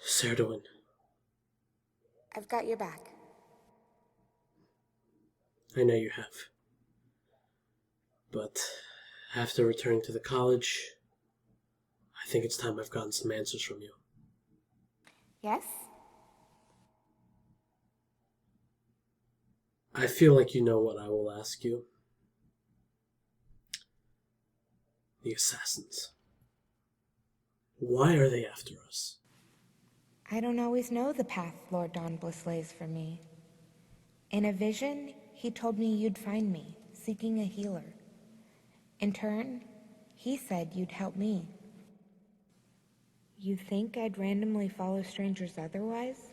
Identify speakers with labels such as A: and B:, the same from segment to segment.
A: Serdowin,
B: I've got your back.
A: I know you have. But after returning to the college, I think it's time I've gotten some answers from you.
B: Yes?
A: I feel like you know what I will ask you. The assassins. Why are they after us?
B: I don't always know the path Lord Dawnbliss lays for me. In a vision, he told me you'd find me, seeking a healer. In turn, he said you'd help me. You think I'd randomly follow strangers otherwise?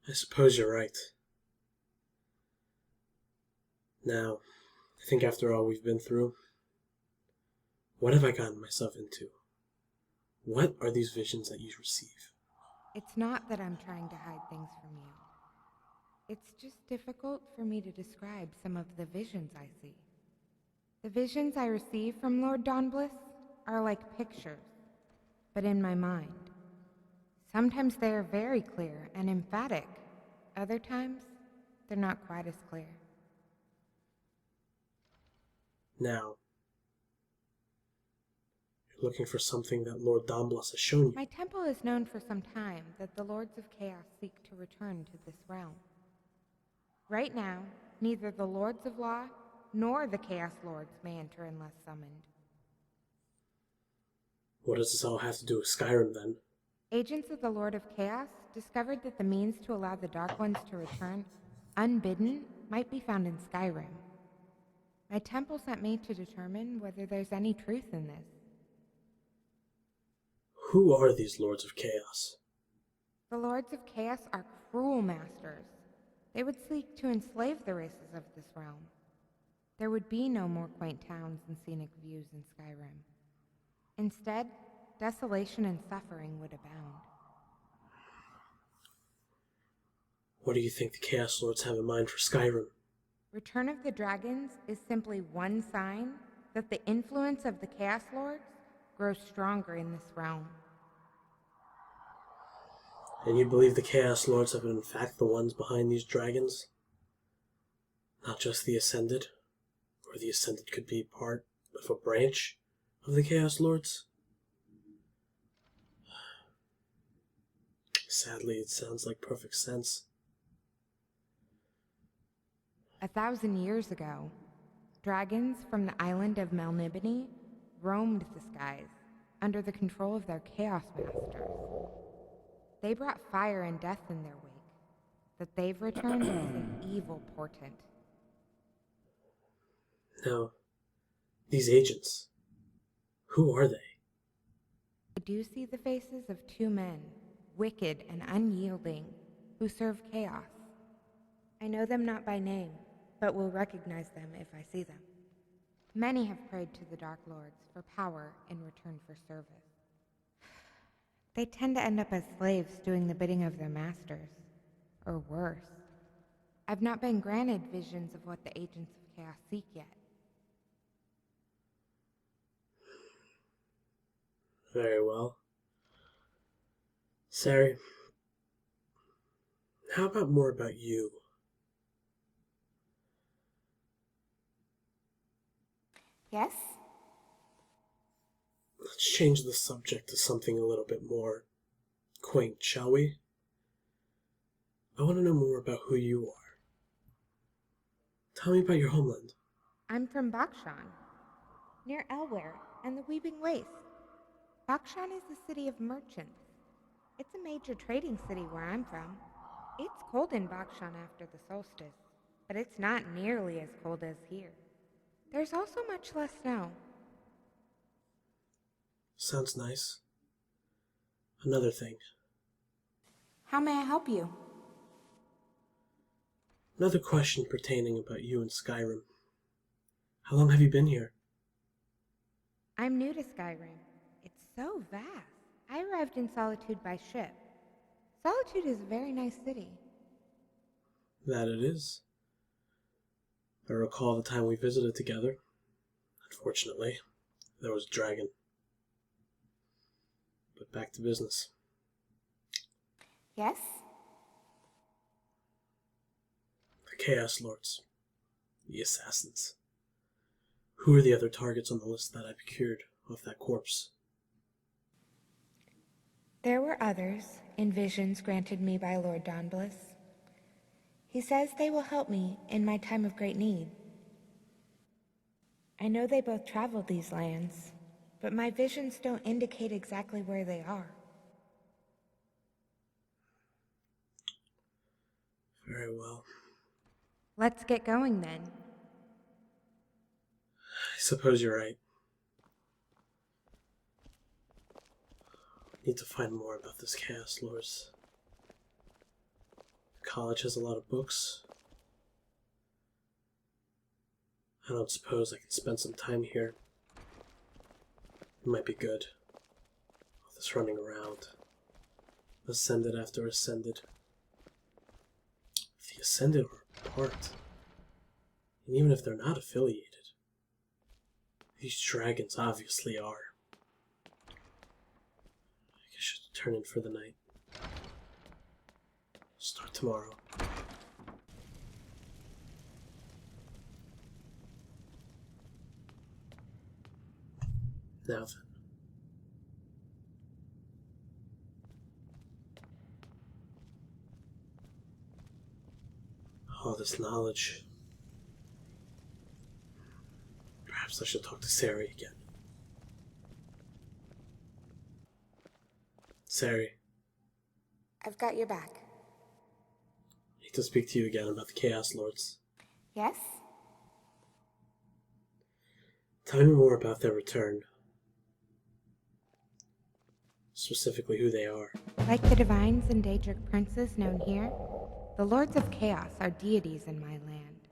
A: I suppose you're right. Now, I think after all we've been through, what have I gotten myself into? What are these visions that you receive?
B: It's not that I'm trying to hide things from you. It's just difficult for me to describe some of the visions I see. The visions I receive from Lord Dawnbliss are like pictures, but in my mind. Sometimes they are very clear and emphatic. Other times, they're not quite as clear.
A: Now, you're looking for something that Lord Domblas has shown you.
B: My temple has known for some time that the Lords of Chaos seek to return to this realm. Right now, neither the Lords of Law nor the Chaos Lords may enter unless summoned.
A: What does this all have to do with Skyrim, then?
B: Agents of the Lord of Chaos discovered that the means to allow the Dark Ones to return, unbidden, might be found in Skyrim. My temple sent me to determine whether there's any truth in this.
A: Who are these Lords of Chaos?
B: The Lords of Chaos are cruel masters. They would seek to enslave the races of this realm. There would be no more quaint towns and scenic views in Skyrim. Instead, desolation and suffering would abound.
A: What do you think the Chaos Lords have in mind for Skyrim?
B: Return of the Dragons is simply one sign that the influence of the Chaos Lords grows stronger in this realm.
A: And you believe the Chaos Lords have been in fact the ones behind these dragons? Not just the Ascended? Or the Ascended could be part of a branch of the Chaos Lords? Sadly, it sounds like perfect sense.
B: 1,000 years ago, dragons from the island of Melnibone roamed the skies under the control of their Chaos Masters. They brought fire and death in their wake. That they've returned is an evil portent.
A: Now, these agents, who are they?
B: I do see the faces of two men, wicked and unyielding, who serve chaos. I know them not by name, but will recognize them if I see them. Many have prayed to the Dark Lords for power in return for service. They tend to end up as slaves doing the bidding of their masters, or worse. I've not been granted visions of what the agents of chaos seek yet.
A: Very well. Sari, how about more about you?
B: Yes?
A: Let's change the subject to something a little bit more quaint, shall we? I want to know more about who you are. Tell me about your homeland.
B: I'm from Bakshan, near Elware and the Weeping Waste. Bakshan is a city of merchants. It's a major trading city where I'm from. It's cold in Bakshan after the solstice, but it's not nearly as cold as here. There's also much less snow.
A: Sounds nice. Another thing.
B: How may I help you?
A: Another question pertaining about you and Skyrim. How long have you been here?
B: I'm new to Skyrim. It's so vast. I arrived in Solitude by ship. Solitude is a very nice city.
A: That it is. I recall the time we visited together. Unfortunately, there was a dragon. But back to business.
B: Yes?
A: The Chaos Lords. The Assassins. Who are the other targets on the list that I procured off that corpse?
B: There were others in visions granted me by Lord Dawnbliss. He says they will help me in my time of great need. I know they both traveled these lands, but my visions don't indicate exactly where they are.
A: Very well.
B: Let's get going then.
A: I suppose you're right. Need to find more about this Chaos Lords. The college has a lot of books. I don't suppose I can spend some time here. It might be good. All this running around. Ascended after Ascended. If the Ascended are apart, and even if they're not affiliated, these dragons obviously are. I should turn in for the night. Start tomorrow. Now then. All this knowledge. Perhaps I should talk to Sari again. Sari.
B: I've got your back.
A: I need to speak to you again about the Chaos Lords.
B: Yes?
A: Tell me more about their return. Specifically who they are.
B: Like the divines and Daedric princes known here, the Lords of Chaos are deities in my land.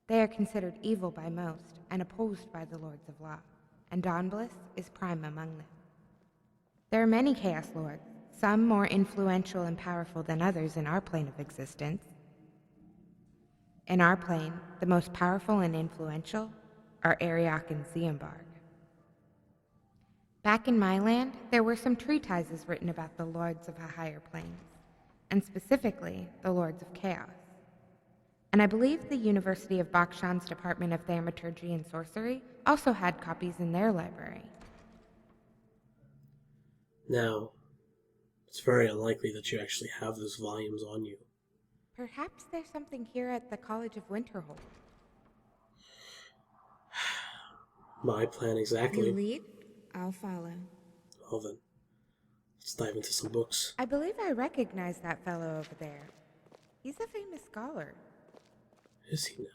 B: They are considered evil by most and opposed by the Lords of Law, and Dawnbliss is prime among them. There are many Chaos Lords, some more influential and powerful than others in our plane of existence. In our plane, the most powerful and influential are Ariok and Zeembarg. Back in my land, there were some treatises written about the Lords of the higher planes, and specifically the Lords of Chaos. And I believe the University of Bakshan's Department of Thaumaturgy and Sorcery also had copies in their library.
A: Now, it's very unlikely that you actually have those volumes on you.
B: Perhaps there's something here at the College of Winterhold.
A: My plan exactly.
B: You lead, I'll follow.
A: Well then, let's dive into some books.
B: I believe I recognize that fellow over there. He's a famous scholar.
A: Is he now?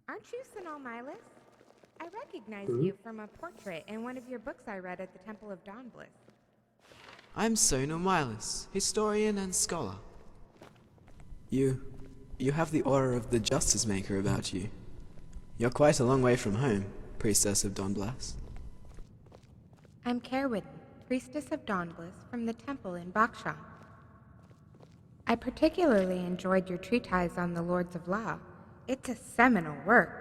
B: Aren't you Sanal Milas? I recognize you from a portrait in one of your books I read at the Temple of Dawnbliss.
C: I'm Sonal Milas, historian and scholar. You have the aura of the Justice Maker about you. You're quite a long way from home, Priestess of Dawnbliss.
B: I'm Cerwydden, Priestess of Dawnbliss from the temple in Bakshan. I particularly enjoyed your treatise on the Lords of Law. It's a seminal work.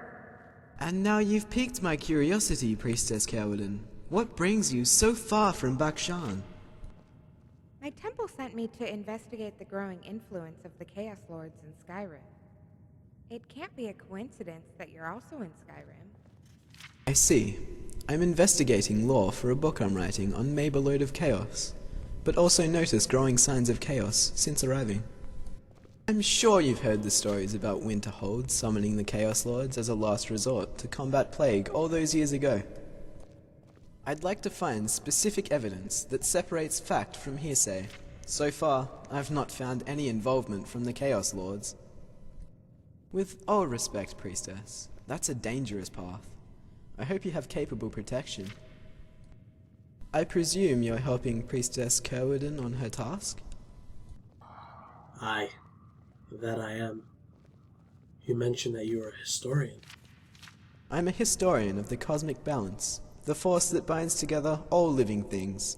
C: And now you've piqued my curiosity, Priestess Cerwydden. What brings you so far from Bakshan?
B: My temple sent me to investigate the growing influence of the Chaos Lords in Skyrim. It can't be a coincidence that you're also in Skyrim.
C: I see. I'm investigating lore for a book I'm writing on Mabelode of Chaos, but also noticed growing signs of chaos since arriving. I'm sure you've heard the stories about Winterhold summoning the Chaos Lords as a last resort to combat plague all those years ago. I'd like to find specific evidence that separates fact from hearsay. So far, I've not found any involvement from the Chaos Lords. With all respect, Priestess, that's a dangerous path. I hope you have capable protection. I presume you're helping Priestess Cerwydden on her task?
A: Aye, that I am. You mentioned that you were a historian.
C: I'm a historian of the cosmic balance, the force that binds together all living things.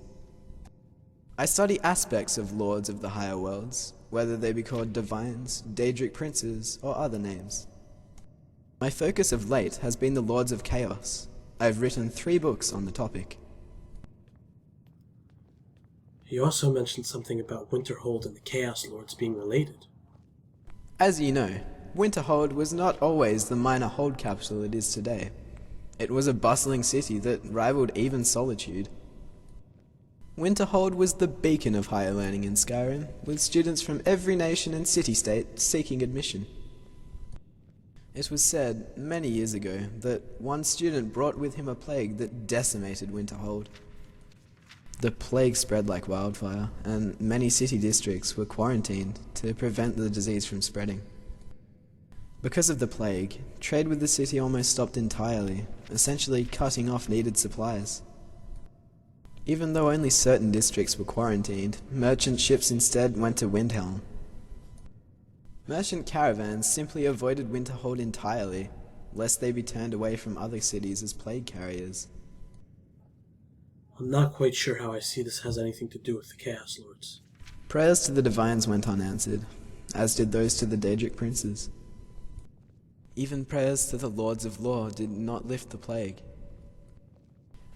C: I study aspects of lords of the higher worlds, whether they be called divines, Daedric princes, or other names. My focus of late has been the Lords of Chaos. I have written 3 books on the topic.
A: You also mentioned something about Winterhold and the Chaos Lords being related.
C: As you know, Winterhold was not always the minor hold capital it is today. It was a bustling city that rivaled even Solitude. Winterhold was the beacon of higher learning in Skyrim, with students from every nation and city-state seeking admission. It was said, many years ago, that one student brought with him a plague that decimated Winterhold. The plague spread like wildfire, and many city districts were quarantined to prevent the disease from spreading. Because of the plague, trade with the city almost stopped entirely, essentially cutting off needed supplies. Even though only certain districts were quarantined, merchant ships instead went to Windhelm. Merchant caravans simply avoided Winterhold entirely, lest they be turned away from other cities as plague carriers.
A: I'm not quite sure how I see this has anything to do with the Chaos Lords.
C: Prayers to the divines went unanswered, as did those to the Daedric princes. Even prayers to the Lords of Law did not lift the plague.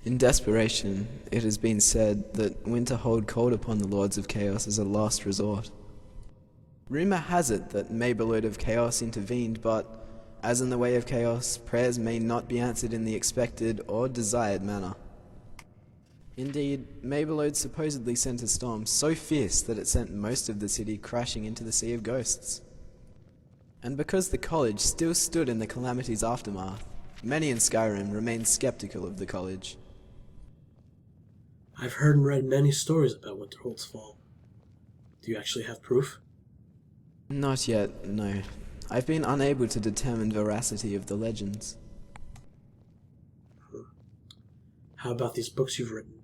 C: In desperation, it has been said that Winterhold called upon the Lords of Chaos as a last resort. Rumour has it that Maybelord of Chaos intervened, but, as in the way of chaos, prayers may not be answered in the expected or desired manner. Indeed, Maybelord supposedly sent a storm so fierce that it sent most of the city crashing into the Sea of Ghosts. And because the college still stood in the calamity's aftermath, many in Skyrim remained skeptical of the college.
A: I've heard and read many stories about Winterhold's fall. Do you actually have proof?
C: Not yet, no. I've been unable to determine veracity of the legends.
A: How about these books you've written?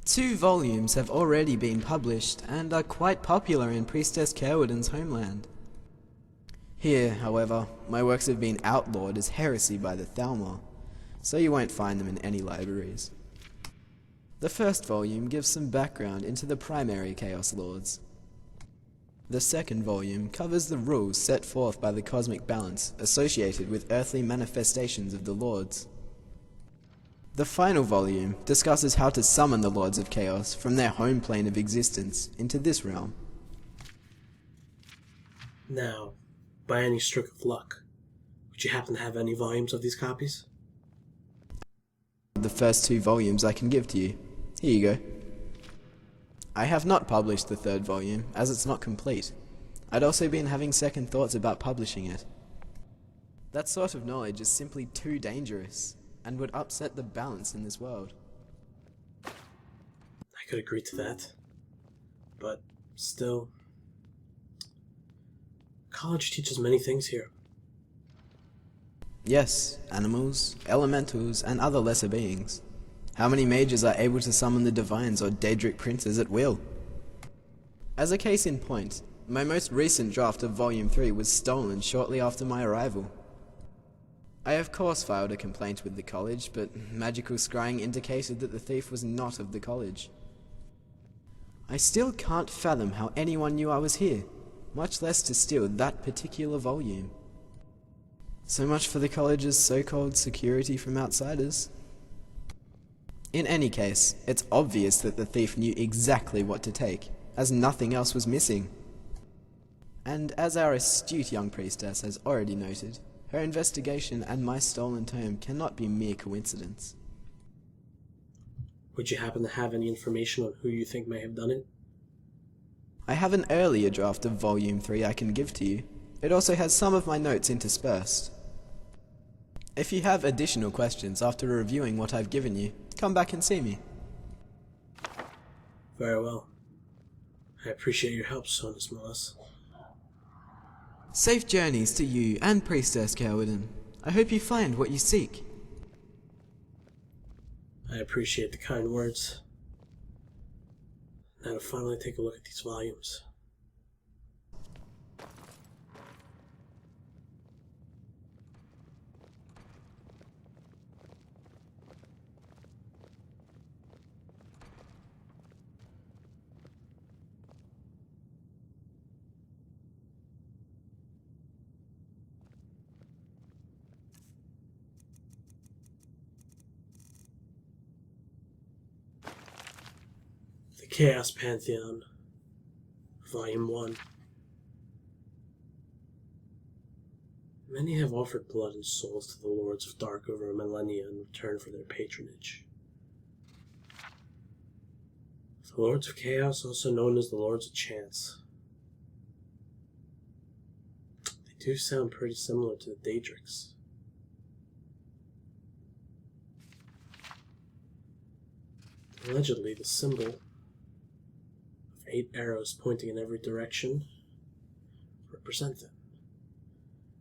C: 2 volumes have already been published and are quite popular in Priestess Caerwydon's homeland. Here, however, my works have been outlawed as heresy by the Thalmor, so you won't find them in any libraries. The first volume gives some background into the primary Chaos Lords. The second volume covers the rules set forth by the cosmic balance associated with earthly manifestations of the Lords. The final volume discusses how to summon the Lords of Chaos from their home plane of existence into this realm.
A: Now, by any stroke of luck, would you happen to have any volumes of these copies?
C: The first 2 volumes I can give to you. Here you go. I have not published the 3rd volume, as it's not complete. I'd also been having second thoughts about publishing it. That sort of knowledge is simply too dangerous, and would upset the balance in this world.
A: I could agree to that. But still, college teaches many things here.
C: Yes, animals, elementals, and other lesser beings. How many mages are able to summon the divines or Daedric princes at will? As a case in point, my most recent draft of Volume 3 was stolen shortly after my arrival. I of course filed a complaint with the college, but magical scrying indicated that the thief was not of the college. I still can't fathom how anyone knew I was here, much less to steal that particular volume. So much for the college's so-called security from outsiders. In any case, it's obvious that the thief knew exactly what to take, as nothing else was missing. And as our astute young priestess has already noted, her investigation and my stolen tome cannot be mere coincidence.
A: Would you happen to have any information on who you think may have done it?
C: I have an earlier draft of Volume 3 I can give to you. It also has some of my notes interspersed. If you have additional questions after reviewing what I've given you, come back and see me.
A: Very well. I appreciate your help, Sonus Moss.
C: Safe journeys to you and Priestess Caerwydon. I hope you find what you seek.
A: I appreciate the kind words. Now to finally take a look at these volumes. Chaos Pantheon, Volume 1. Many have offered blood and souls to the Lords of Dark over a millennia in return for their patronage. The Lords of Chaos, also known as the Lords of Chance. They do sound pretty similar to the Daedrix. Allegedly, the symbol of 8 arrows pointing in every direction represent them,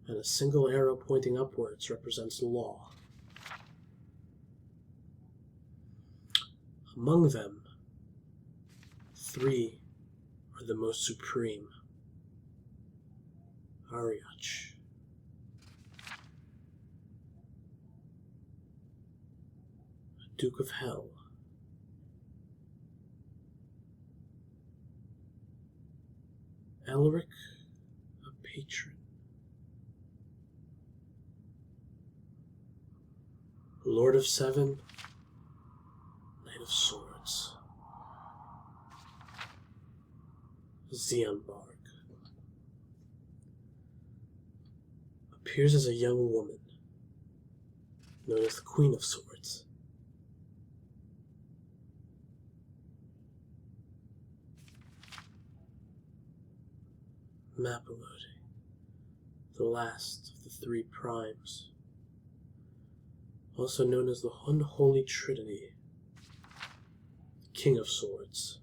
A: and a single arrow pointing upwards represents law. Among them, 3 are the most supreme. Ariach, Duke of Hell, Elric, a patron, Lord of Seven, Knight of Swords, Xeonbarg, appears as a young woman, known as the Queen of Swords. Mapelode, the last of the 3 primes, also known as the Unholy Trinity, the King of Swords.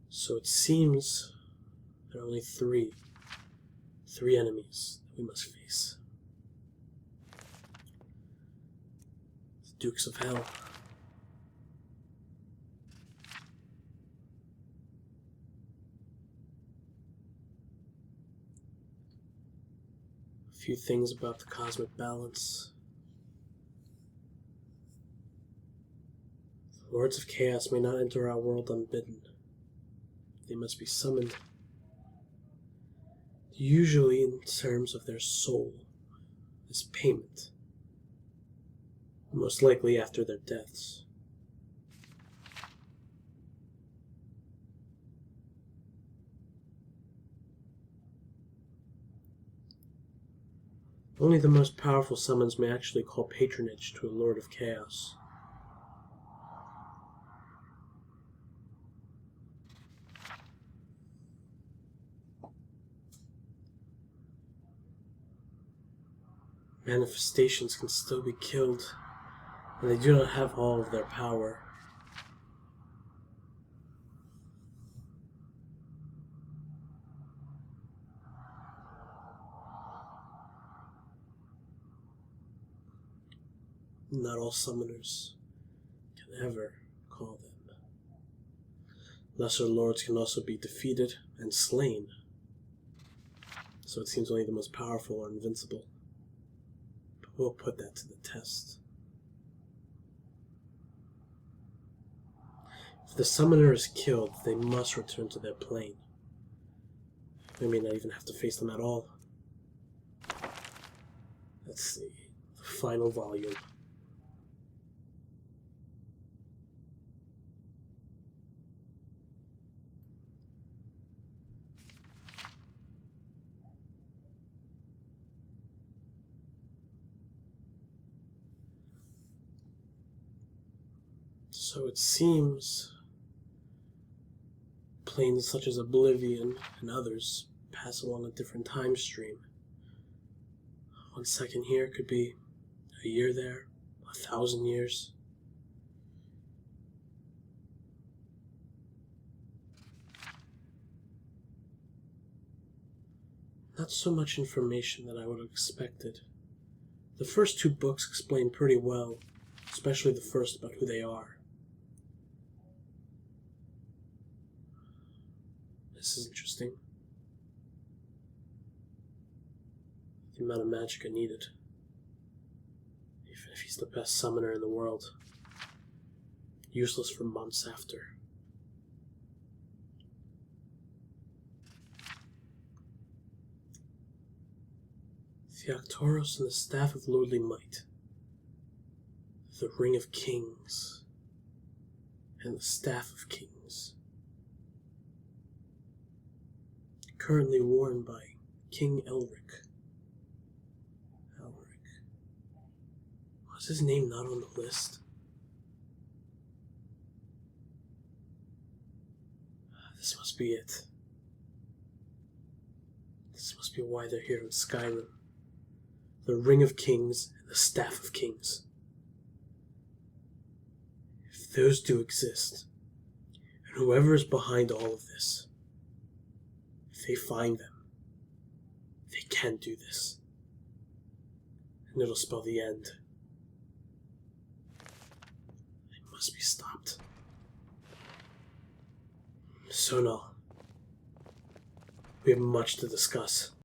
A: So it seems there are only three enemies that we must face. Dukes of Hell, a few things about the cosmic balance. The Lords of Chaos may not enter our world unbidden. They must be summoned, usually in terms of their soul, as payment. Most likely after their deaths. Only the most powerful summons may actually call patronage to a Lord of Chaos. Manifestations can still be killed, and they do not have all of their power. Not all summoners can ever call them. Lesser lords can also be defeated and slain, so it seems only the most powerful are invincible. But we'll put that to the test. If the summoner is killed, they must return to their plane. We may not even have to face them at all. Let's see. The final volume. So it seems planes such as Oblivion and others pass along a different time stream. 1 second here could be a year there, 1,000 years. Not so much information that I would have expected. The first 2 books explain pretty well, especially the first about who they are. This is interesting. The amount of magic needed. Even if he's the best summoner in the world. Useless for months after. The Arcturus and the Staff of Lordly Might. The Ring of Kings. And the Staff of Kings. Currently worn by King Elric. Was his name not on the list? This must be it. This must be why they're here in Skyrim. The Ring of Kings and the Staff of Kings. If those do exist, and whoever is behind all of this, if they find them, they can do this. And it'll spell the end. It must be stopped. So no. We have much to discuss.